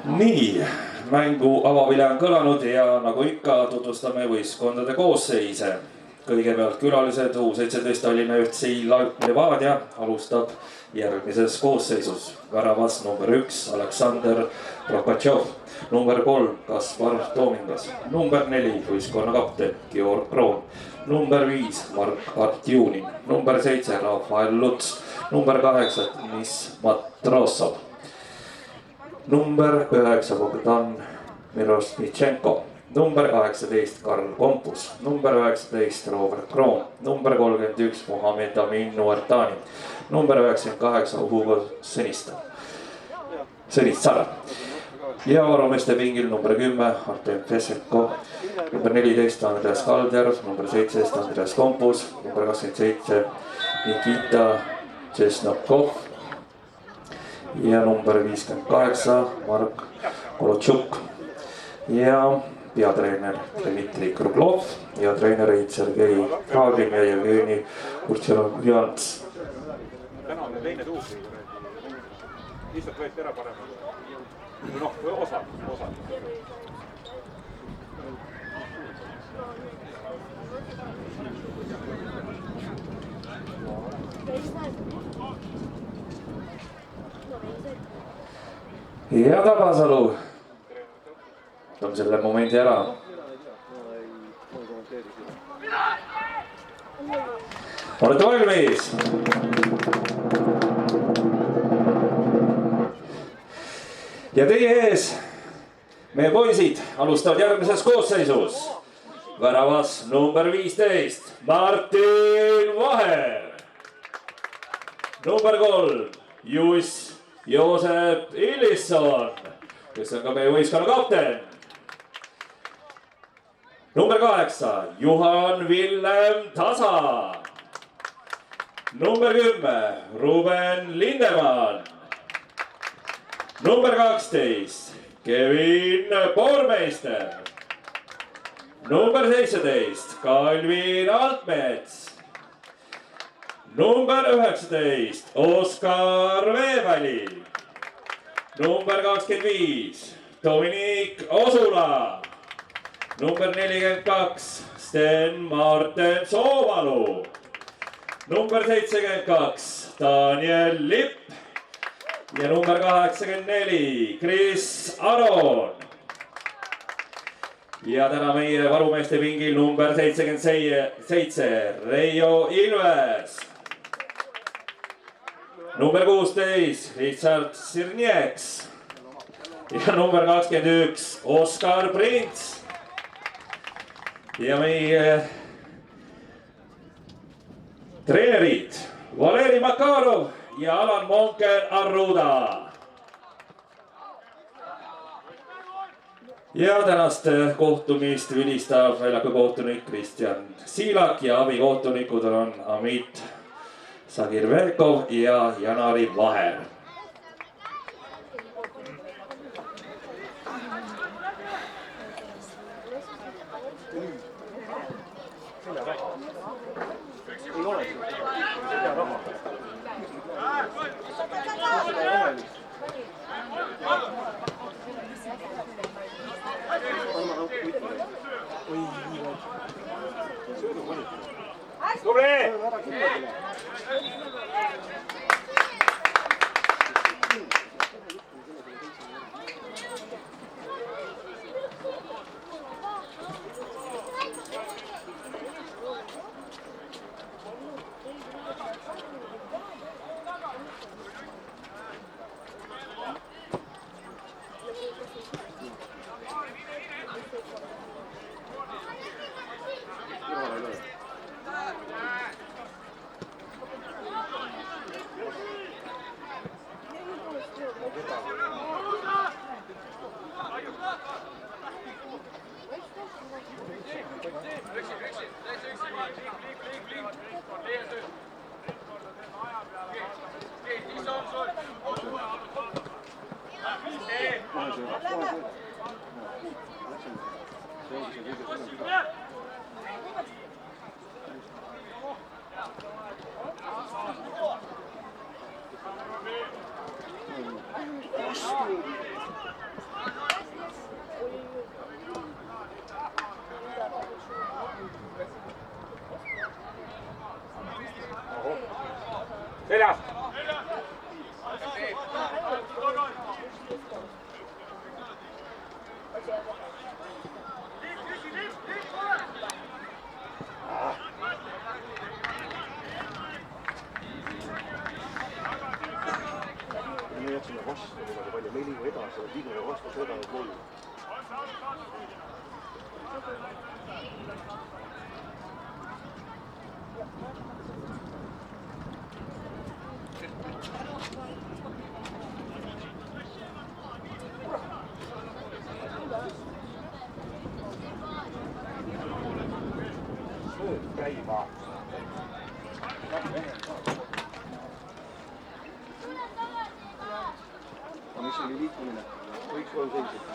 Nii, mängu avavile on kõlanud ja nagu ikka tutvustame võistkondade koosseise. Kõigepealt külalised U17 Tallinna FC Levadia alustab järgmises koosseisus. Väravas number 1 Aleksander Prokotšov, number 3 Kaspar Toomingas, number 4 võistkonna kapten Georg Kroon, number 5 Mark Artjunin, number 7 Rafael Luts, number 8 Deniss Matrosov, number 9 Bogdan Mirosnitšenko, number 18 Karl Kompus, number 19 Robert Kroon, number 31 Mohamed Amin Nuertani, number 98 Hugo Sõnitsara ja varumeeste pingil number 10 Artem Fesenkov, number 14 Andreas Kaldjärv, number 17 Andreas Kompus, number 27 Nikita Tšesnokov ja number 58 Mark Kolotšuk ja peatreener Dmitri Kruglov ja treenerid Sergei Kragin ja Jevgeni Urtšelovjants. Täna on teine tuus, lihtsalt võeti ära paremad. Noh, osad. Ja Tabasalu on selle momendi ära. Olete valmis? Ja teie ees meie poisid alustavad järgmises koosseisus. Väravas number 15 Martin Vaher, number 3 Juss Joosep Illisson, kes on ka meie võistkonna kapten. Number 8 Juhan Villem Tasa, number 10 Ruben Lindemann, number 12 Kevin Poormeister, number 17 Kalvin Altmets, number 19 Oskar Veeväli, number 25 Dominik Osula, number 42 Sten Marten Soomalu, number 72 Daniel Lipp ja number 84 Chris Aron. Ja täna meie varumeeste pingil number 77 Reijo Ilves, number 16 Richard Sirnieks ja number 21 Oskar Prints. Ja meie treenerid Valeri Makarov ja Alan Monker Arruda. Ja tänast kohtumist vilistab väljaku kohtunik Kristjan Siilak ja abikohtunikud on Amit Sagirverkov ja Janari Vaher. Seljas! Me jätsime vastu niimoodi palju, me ei liigu edasi, liigume vastu seda kolm. Käima. Mis oli liikumine? Võiks olla selliselt.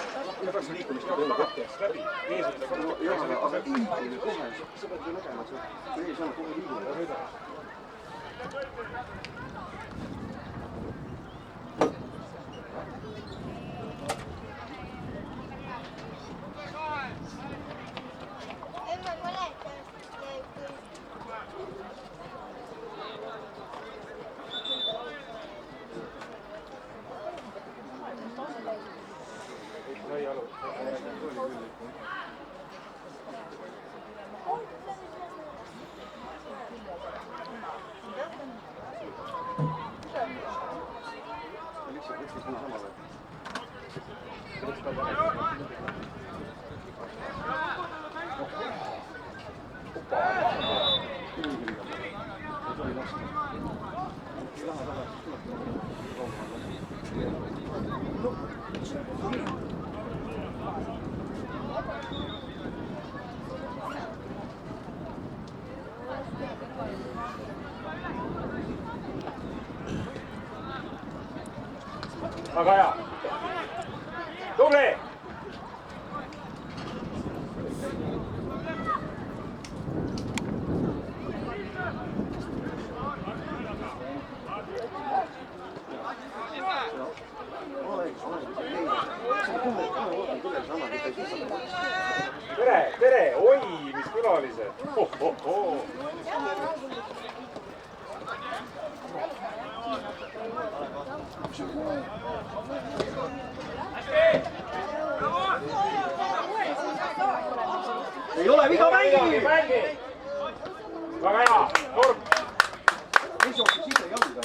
Ja peaks liikumist ei olnud ette. Läbi. Eesmine ka. Jah, aga liikumine kohe. Sa pead ju nägema, et kui ees on kohe liikumine. Väga hea. Tubli! Tere! Oi, mis külalised! Ei ole viga mängi! Väga hea! Nurm! Mis jooksis sisse jalga?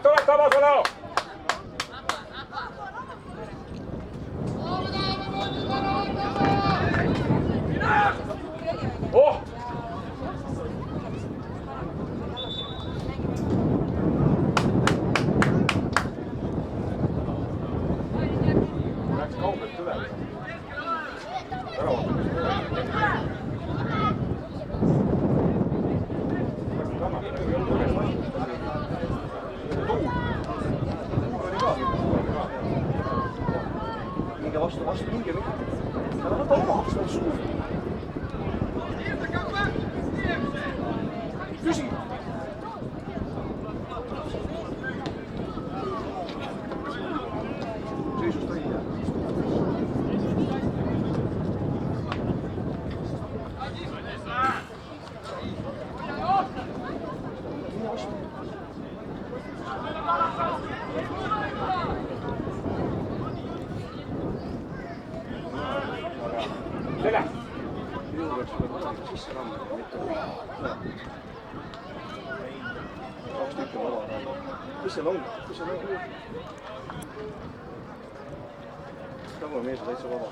Tuleb Tabasalu! Oh! Läks kaugelt üle. Ära Minge vastu, minge. Aga võta omaks, see on suur. Küsi! Seisust ei jää. Selja! Minu peaks sulle kodaniga sisse rammida, mitte kaks tükki vaba. Mis seal on? Tagu mees on täitsa vaba.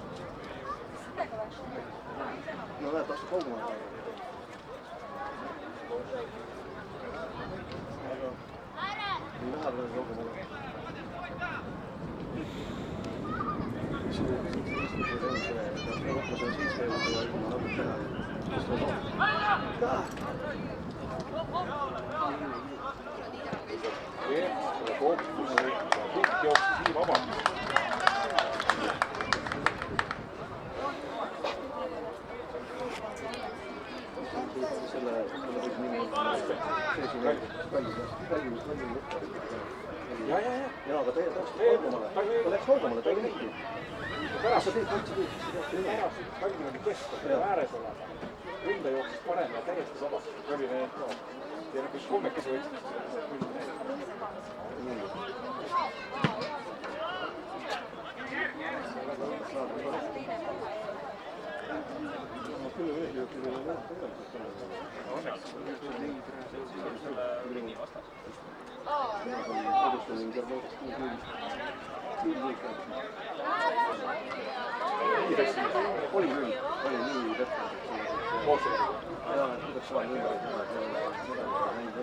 No näed, astub kaugemale. Ei lähe praegu kaugemale. Pikk jooksis nii vabalt. Ja. Jaa, aga ta läks kaugemale, ta ei näinud. Pärast Kalgi oli keskel, ääres olema. Ründa jooksis parem ja täiesti vabalt. See oli need ja kus kolmekesi võttis. Oli küll, oli nii täpselt. Jaa, kuidas sa nüüd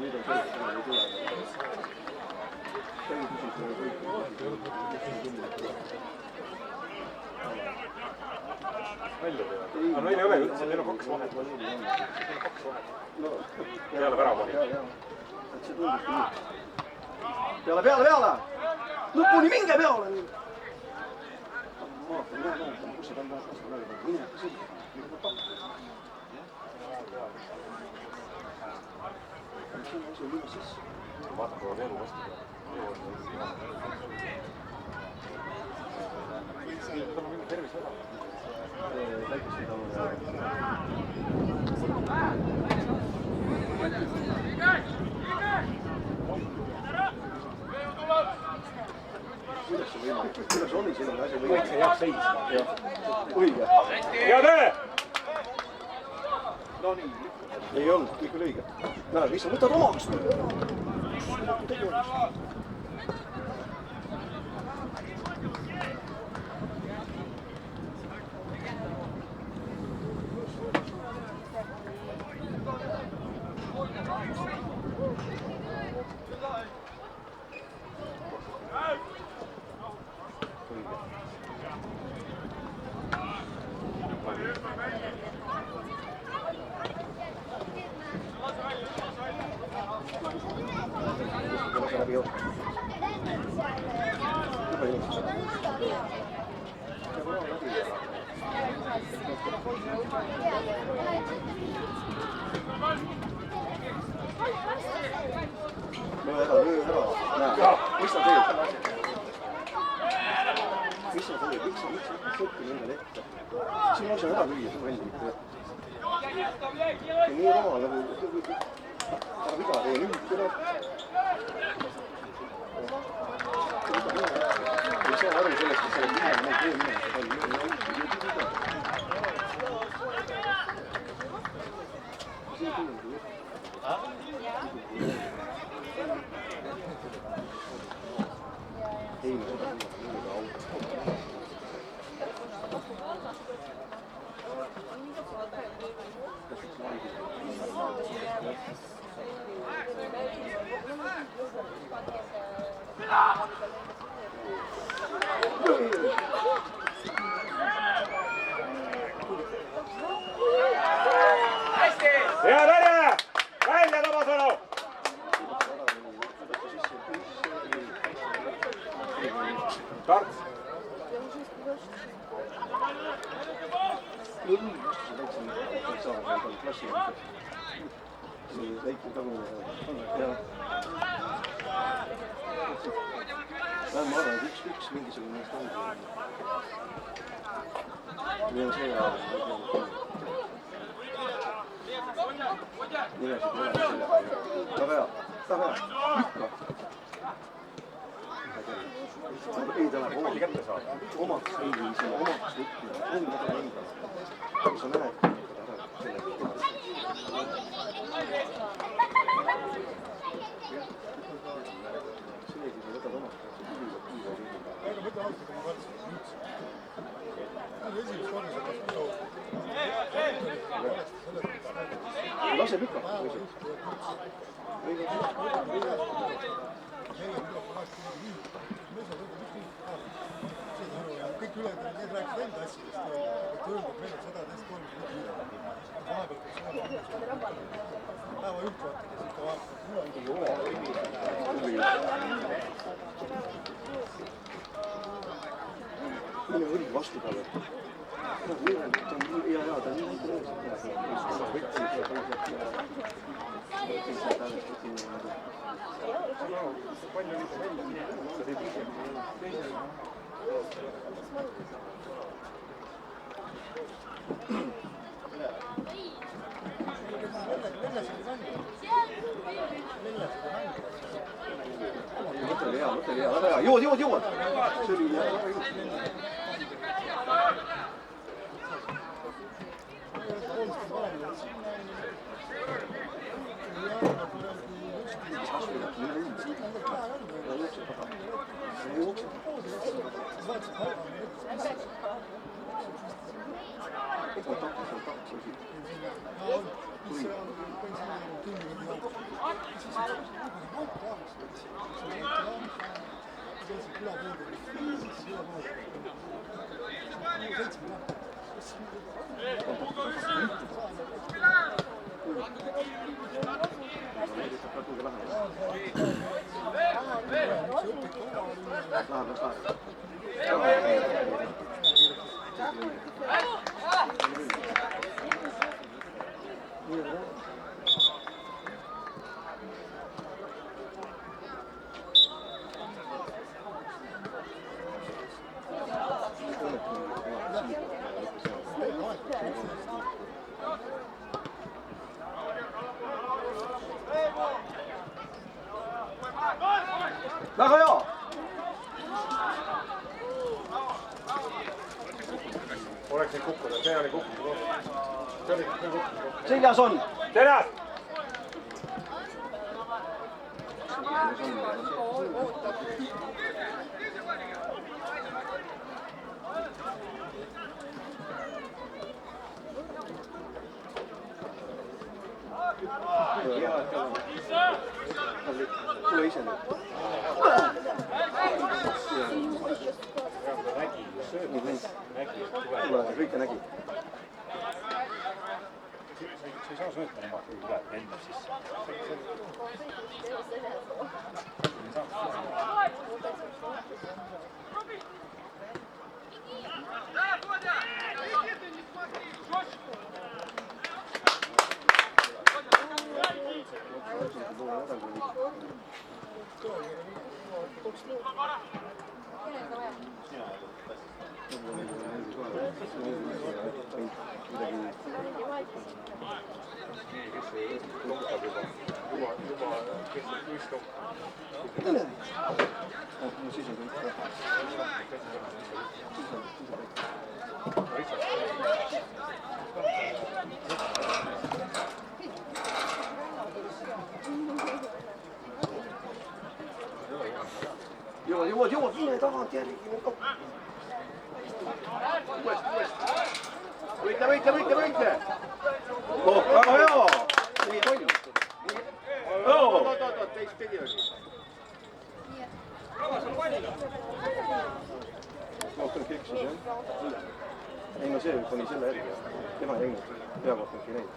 nüüd on kõik, ei tule. See välja teha. Aga meil ei ole üldse, meil on 2 vahet. Peale värava oli. See tundubki nii. Peale! Lõpuni minge peale! Vaata, mida näeb, kus see tal läheb vastu välja. Mine, sõlga. See on liiga sisse. Vaata, kui on elu vastu. Tal on mingi tervis väga. Väikest ei talu. Kuidas see võimalik? Kuidas oli selline asi võimalik? See jääb seisma. Õige. Hea töö! No nii. Ei olnud, kõik oli õige. Näed, mis sa võtad omaks? Löö ära. Näe, mis sa teed? Miks sa sõlti nendele ette? Siin on see ära lüüa, see välja mitte ette. See on nii raha nagu... Ära viga tee nüüd, tuleb. Ei saa aru sellest, et sa oled minema neid veel minema. Ei, ma seda nii auto. Hea Tarja! Välja Tabasalu! Tarts! See väike tagumine. Ma arvan, et üks mingisugune neist on. Või on see nimesid mõlemad selle peale. Väga hea. Lükka. Ei, ta läheb omaks kätte saada. Omaks ei vii sinna, omaks võtmine. Enda. Kui sa näed, lase lükata. Kõik Mine õrgi vastu talle. Ta on nii hea, ta on nii mõte oli hea, väga hea, jõuad. See oli hea. Väga hea! Oleks neid kukkuda, see oli kukkuda. Seljas on! Seljas! Tule ise nüüd. Kõike nägi. Sa ei saa sööta nemad, kui tuleb enne sisse. Jõuad, mine tagant järgi. Võitle! Väga hea! Nii palju. Teist pidi oli. Kohtunik eksis, jah? Ei, no see pani selle järgi. Tema ei näinud. Peakohtunik ei näinud.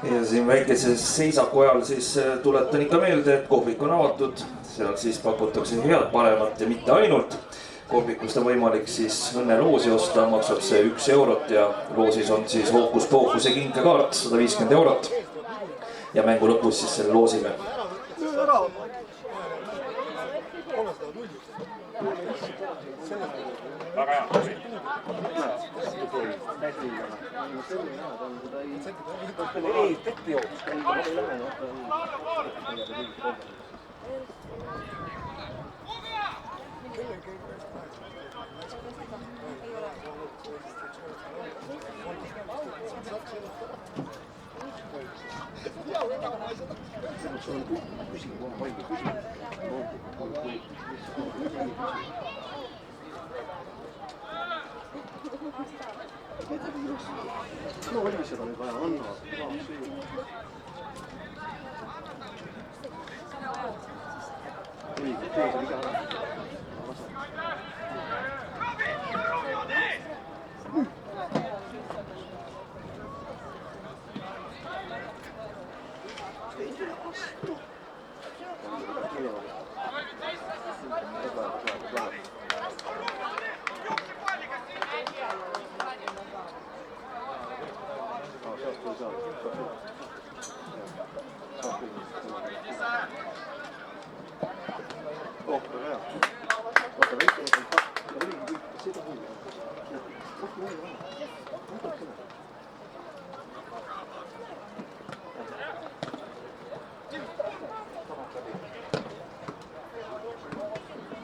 Ja siin väikese seisaku ajal siis tuletan ikka meelde, et kohvik on avatud. Seal siis pakutakse head, paremat ja mitte ainult. Kohvikust on võimalik siis õnneloosi osta, maksab see 1 eurot ja loosis on siis Hookus Pookuse kinkekaart 150 eurot. Ja mängu lõpus siis selle loosime. Väga hea. Ei, tekki jooks. küsib oma palli, küsib. No oli seda nüüd vaja, anna. Õige, tee see viga ära.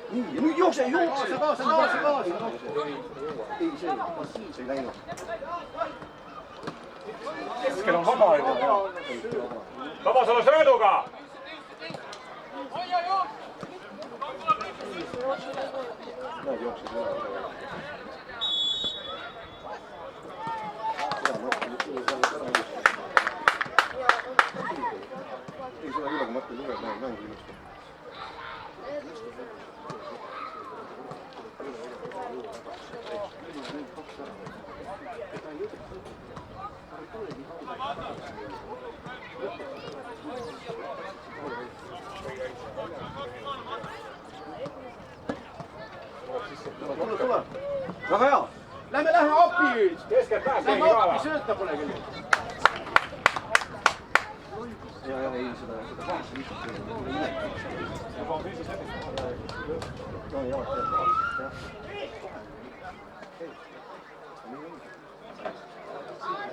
Nii, ja nüüd jookse kaasa. Ei, see ei läinud. Keskel on vaba juba. Vabasala sööduga! Näed, jooksid üle. Ei, seda üle, kui mõtlen üle, mängu ilusti. Tule. Väga hea. Lähme appi. Keskelt pääs, Lähme keegi appi, kaela. sööta pole küll. Ja, ei, seda pahast lihtsalt ei ole. Juba on kriisis läbi. No, jah.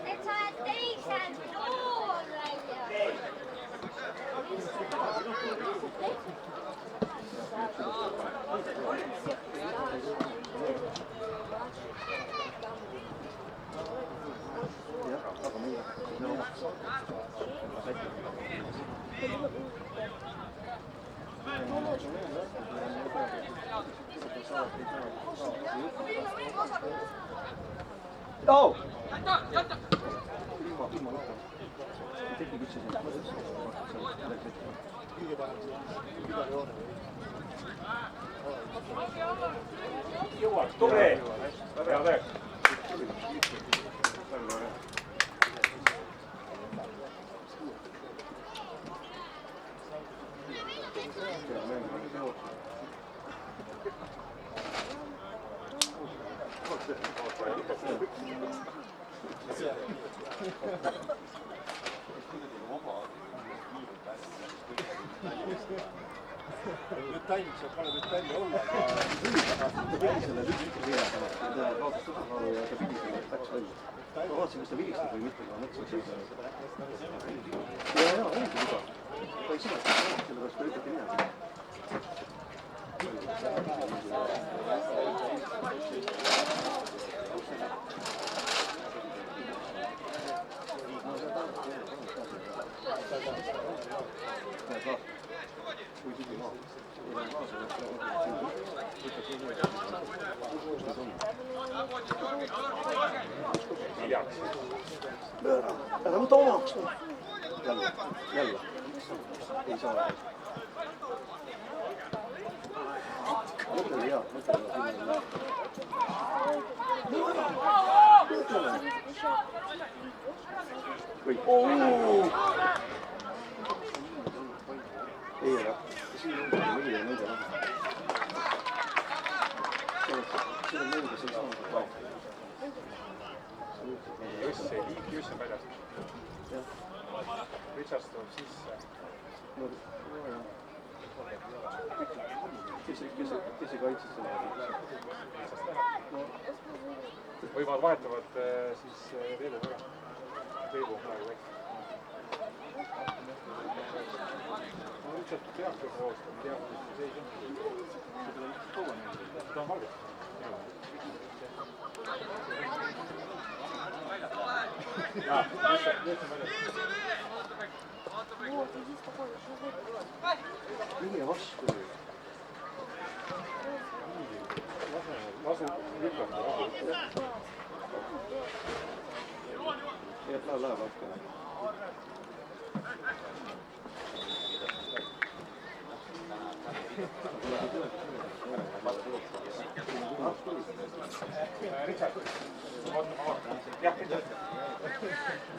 Nüüd sa oled teisel pool välja. Oh! Ilma lõppu. Tekib üldse siin. Jõuad, tubli! Hea töö! Nüüd tall, sa pole nüüd talli olla. Ta pidi selle lühike keele täna. Ta kaotas tasakaalu ja ta pidi selle läks välja. Ma vaatasin, kas ta vilistab või mitte, aga mõtlesin, et see ja, ongi viga. Ta ei sõnasta, sellepärast ta ütlebki minema. Kui tühi maa. Ära võta omaks. Jälle. Ei saa. Mõtle oli hea. Kõik. Ei ole. Siin on mõni ja nõude raha. Siin on nõude, see on saanud vaja. Jüss on väljas. Richards tuleb sisse. No jah. Kes ei kaitse selle? Võivad vahetavad siis Reebu ära. Reebu on praegu väike. Richard peaks juba hoostama, ma tean, kuidas see seis on. Seda on valget. Jaa, nüüd on väljas. Вот, иди спокойно, сейчас выйдем. Mine vastu. Lasu lükata rahu. Nii et läheb hakkama.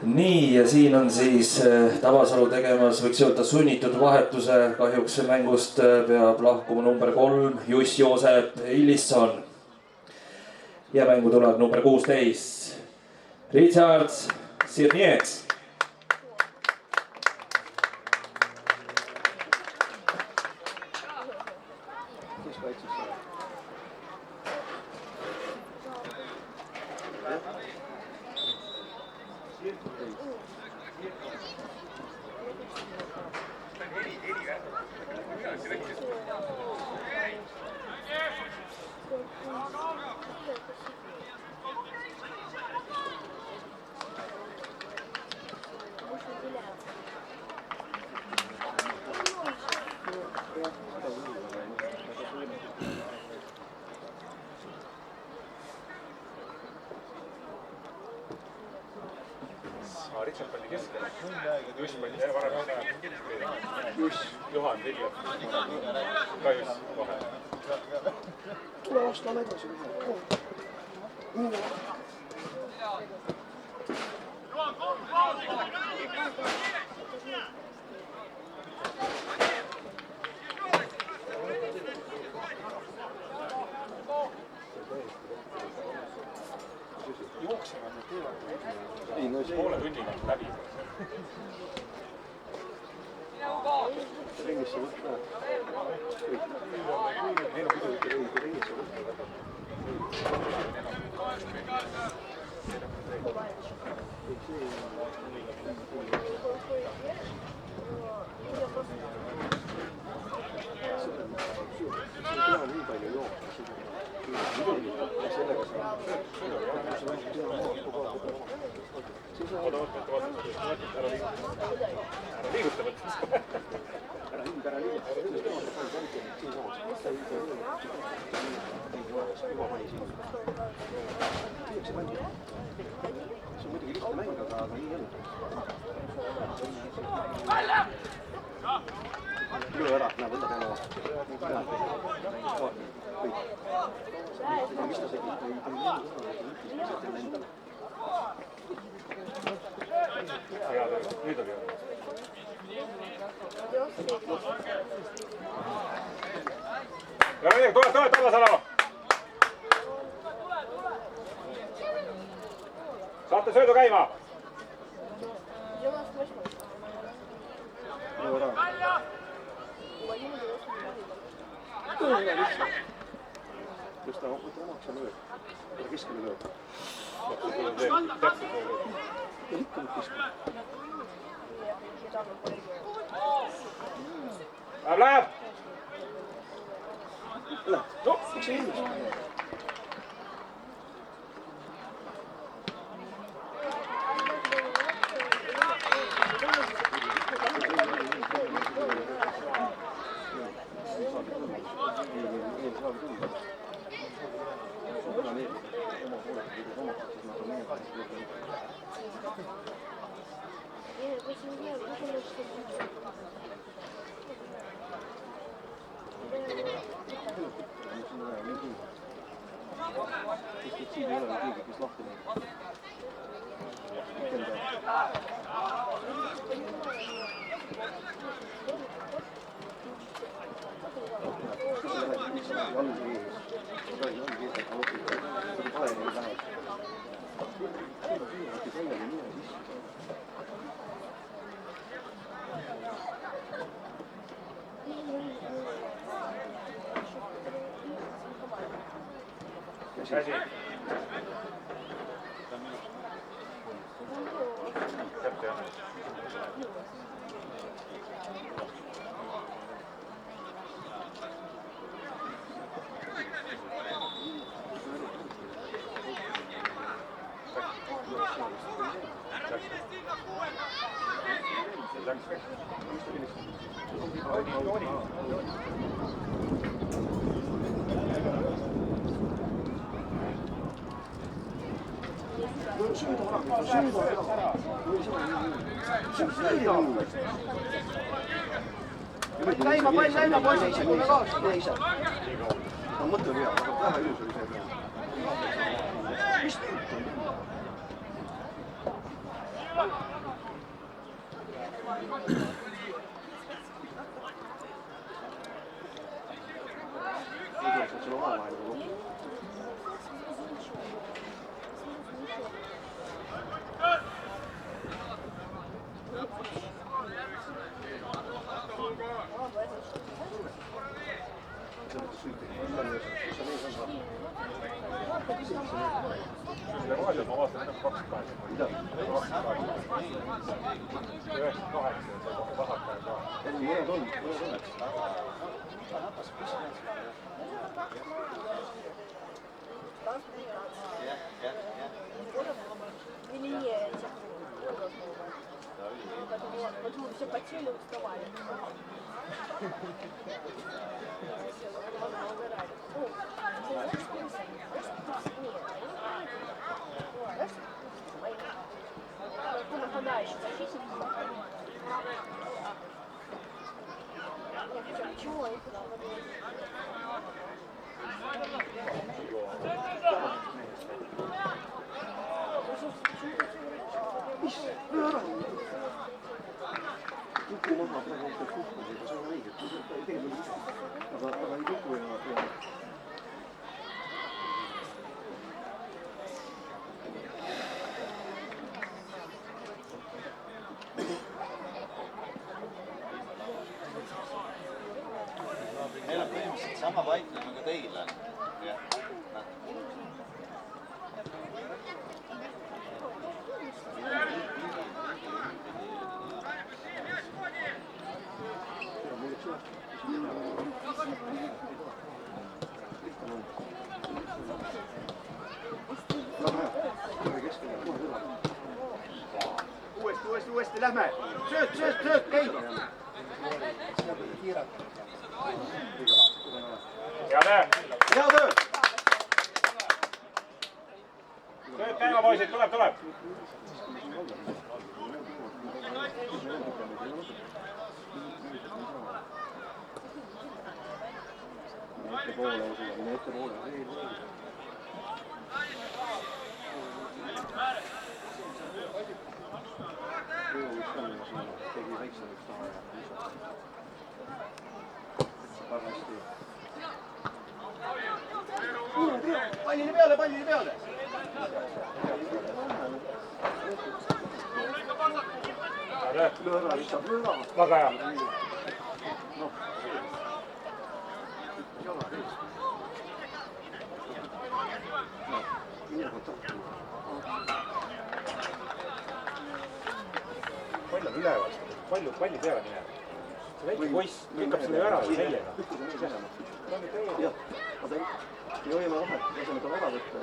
nii, ja siin on siis Tabasalu tegemas, võiks öelda, sunnitud vahetuse. Kahjuks mängust peab lahkuma number 3 Juss Joosep Illisson. Ja mängu tuleb number 16 Richard Sirnieks. Kes kaitses seda? Richard pandi keskele. Juss pandi varem. Juss, Juhan, Vilja. Ka Juss vahel. Tule vastame edasi. Jooksema me teevad. Ei, no see poole tunniga läbi. Ringisse võtta. Neil on muidugi Ringisse võtta. Nii palju jooksu. Sellega saab. Ära liiguta võtta. Ära liiguta. See on muidugi lihtne mäng, aga nii on. Löö ära, näe, võta peale vastu. Mis ta segi? Nüüd oli hea. Tule, Tabasalu! Saate söödu käima! Löö ära. Tõsta omaks ja löö. Ära keskele löö. Ja ikka nüüd keskele. Läheb! No, miks see ilmus? Siin ei ole keegi, kes lahti läheb. Käsi. Kätte jah. Läks. Läima, poisid, kuule kaasa, tee ise. Mõte oli hea, aga väga ilus oli see peal. Mis tüüp on? Kuidas sa selle omavahel kokku? Levadias ma vaatan, et 28. Mida? 98 ja see vasapäev ka. Mõned on. Или нет? Почему все потели, уставали? Ты нападаешь, защитник. Почему они туда выходят? Kuku maha praegu on kukkunud, aga see on õige. Tegelikult aga ei kuku ja... Meil on põhimõtteliselt sama paik nagu ka teil on. Uuesti, lähme! Sööt, käib! Hea töö! Hea töö! Tööd käima, poisid, tuleb! Ette poole. Tegi väiksemaks taha ja parasti. Pallile peale! Lööra lihtsalt lööra. Väga hea. Noh. Jala ees. Mine kontakti. Pall on üleval, palli peale minema. See väike poiss lükkab selle ära sellega. Jah, aga ei hoiame vahet, laseme ta ära võtta.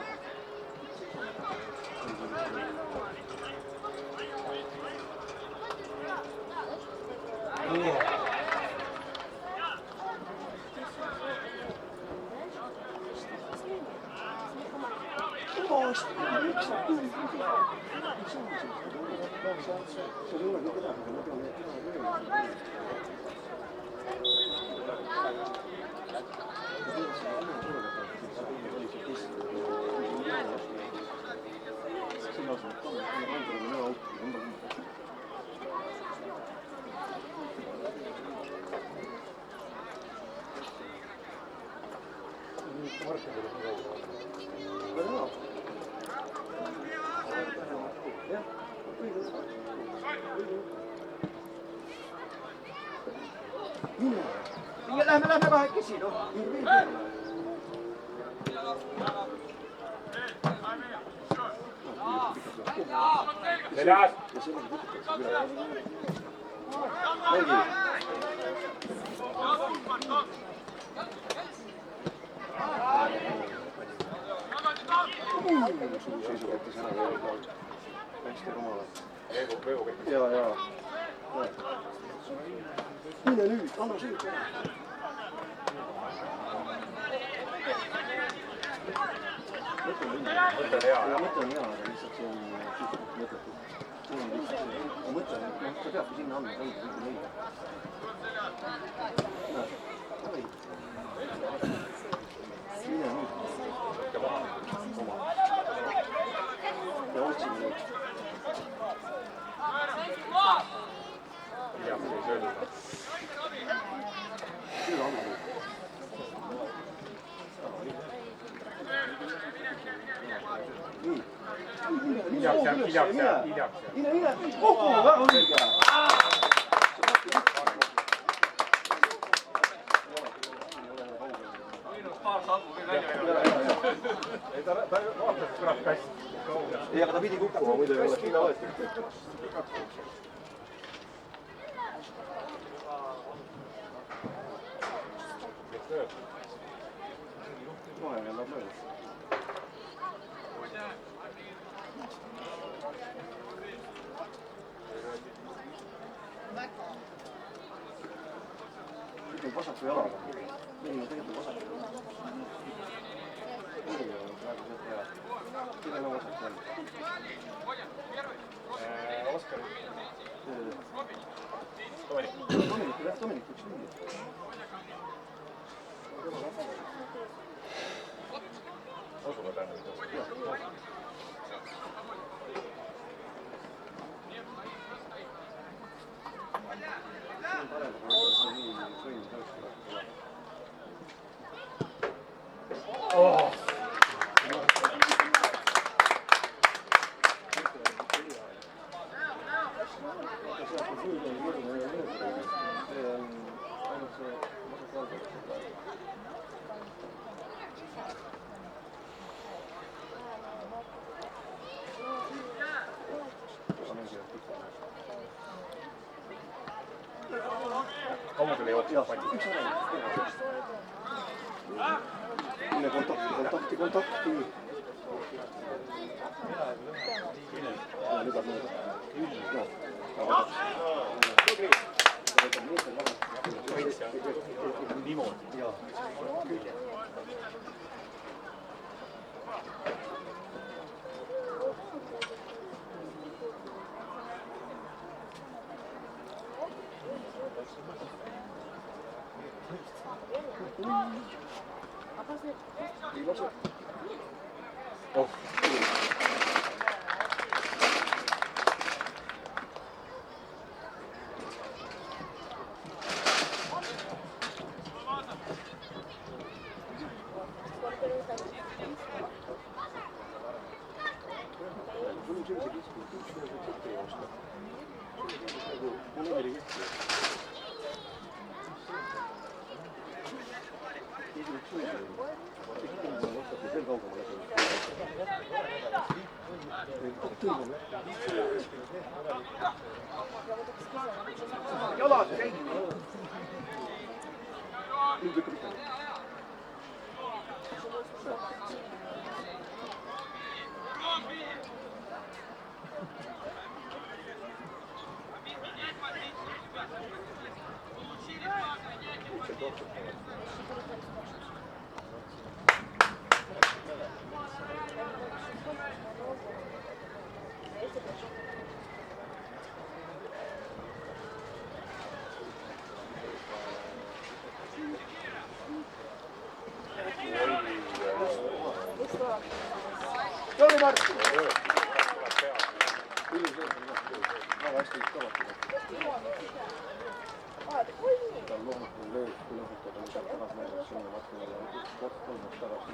Lähme kahekesi, noh. Seljas! Seisukohtas ära veel hästi rumalad. Veebu kõik. Ja. mine nüüd, anna süü. Mõte on hea, aga lihtsalt see on mõttetu. See on lihtsalt see. Mõte on, ta peabki sinna andma, see ongi kõik meile. Mine nüüd. Ja otsime nüüd. Küll anna nüüd. Mine, kokku, väga õige. Ta vaatas, et tuleb kast. Ei, aga ta pidi kukkuma, muidu ei oleks viga võetud. Kohe veel läheb mööda. Nüüd on vasaku jalaga. Meil on tegelikult vasaku jalaga. Praegu sealt vaja. Kellel on vasak jalaga? Oskar. Dominik võiks mingi. Osuga tähendab. See on parem, aga see on nii sõim tõusta. Kaugele jookseb palli. Mine kontakti. Ja lükkab mööda. Niimoodi. Oh. Jalas käib. Nüüd lükkab ikka. Jooni Martin! Väga hästi kõvasti. Ta on loomulikult lööd, kui lõhutada, mis sealt tagasi näidas sinna Martinile. Kord kolmast tagasi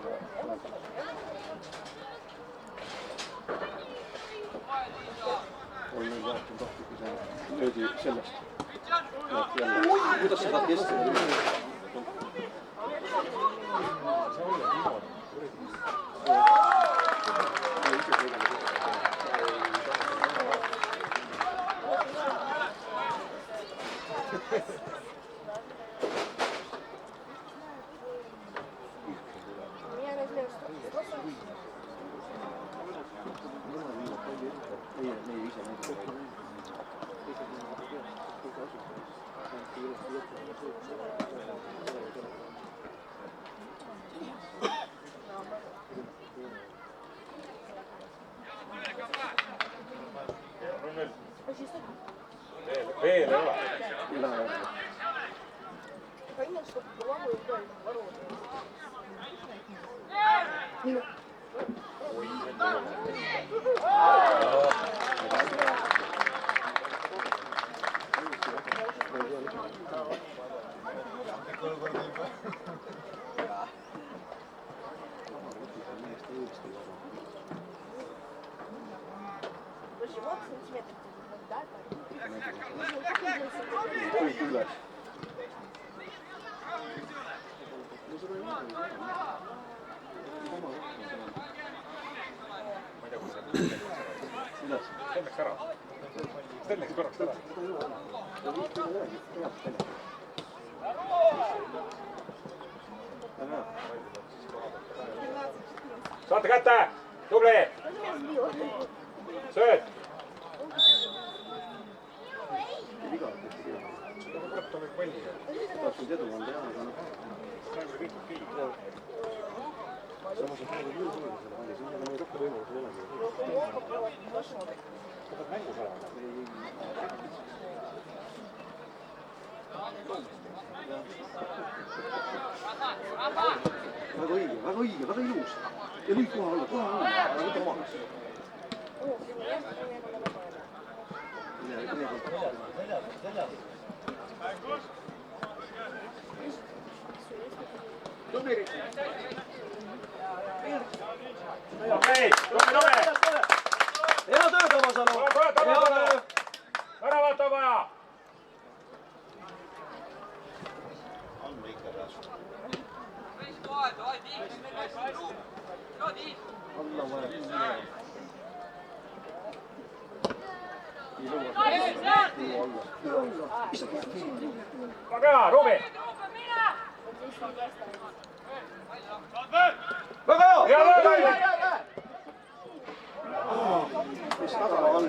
on nüüd vahetum tahtlik ja see löödi sellest. Kuidas sa saad kesta? Meie ise näiteks. сантиметров. Да, так. Kõik üles. Stelleks ära. Stelleks korraks ära. Saate kätte! Tubli! Sööt! Tahtsin edu anda jah, aga noh. Samas on praegu küll selle palli, siin on meil rohkem võimalusi olema. Sa pead mängus olema. Väga õige, väga ilus. Ja nüüd kohe alla, aga võta omaks. Tubli! Okei, tubli! Hea töö, Toomasalu! Väravat on vaja! On ikka raske. Alla vaja. Väga hea, Rubi! Väga hea! Hea töö! Mis taga on?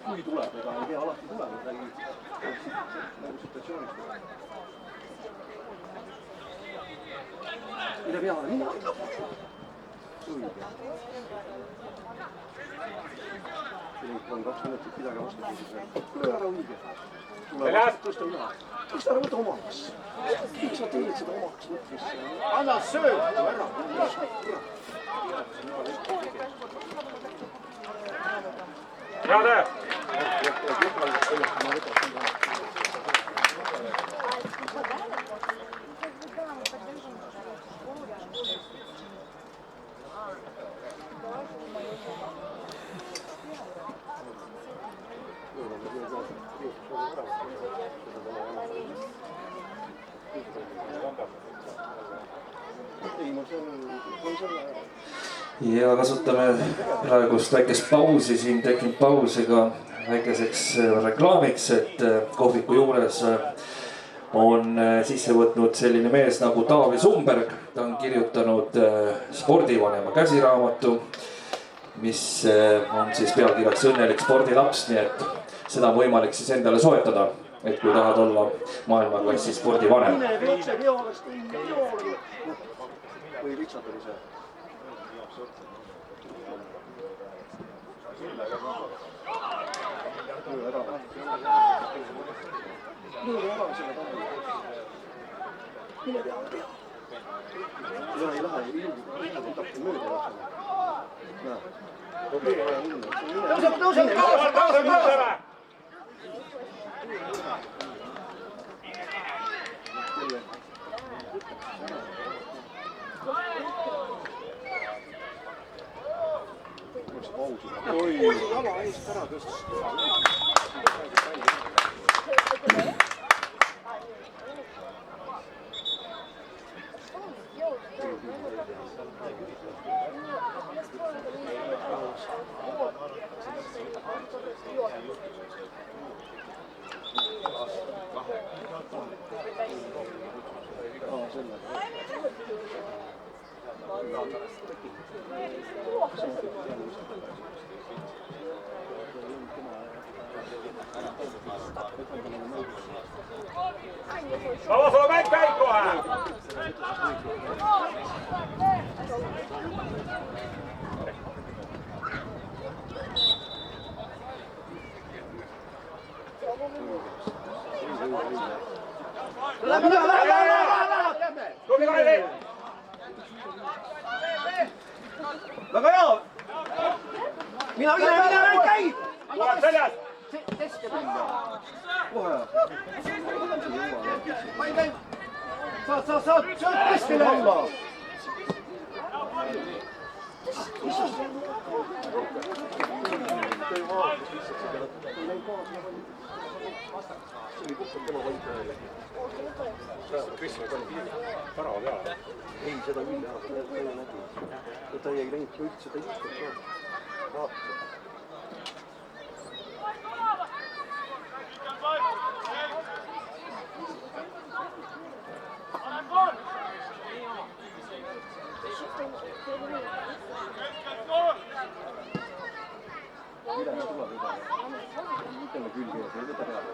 Kui tuleb, ega ei pea alati tulema, räägid nagu situatsioonist. Mine peale, mine! Õige. Siin on 2 minutit midagi vastu. Tule ära õige. Tõsta üle. Miks ta ära võta omaks? Miks sa teed seda omaks võtmisse? Anna sööd! Ära! Hea töö! ja kasutame praegust väikest pausi siin, tekkinud pausi ka väikeseks reklaamiks, et kohviku juures on sisse võtnud selline mees nagu Taavi Sumberg. Ta on kirjutanud spordivanema käsiraamatu, mis on siis pealkirjaks Õnnelik spordilaps, nii et seda on võimalik siis endale soetada, et kui tahad olla maailmaklassi spordivanem. Või Richard oli see. Löö ära. Löö ära selle taha. Mine peale, peale. Ja ei lähe, ei võtab mööda jaksama. Näe. Tõuseme! Oi, jala eest ära tõstis. Vamos, sulla mäng käib kohe! mina, käi! tuleb seljas! kohe. saad keskele alla. Kristjan pani värava peale. ei, seda küll jah, ta jäi läbi. Ta ei läinud ka üldse, ta ei istunud ka. Vaatas. Midagi tuleb juba. Jälle külge ees, ei võta peale.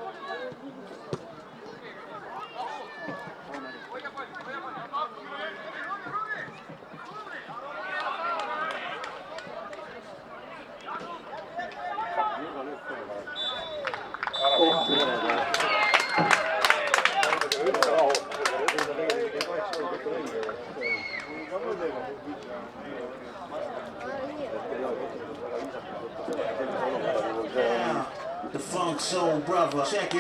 The Funk Soul Brother. Check it.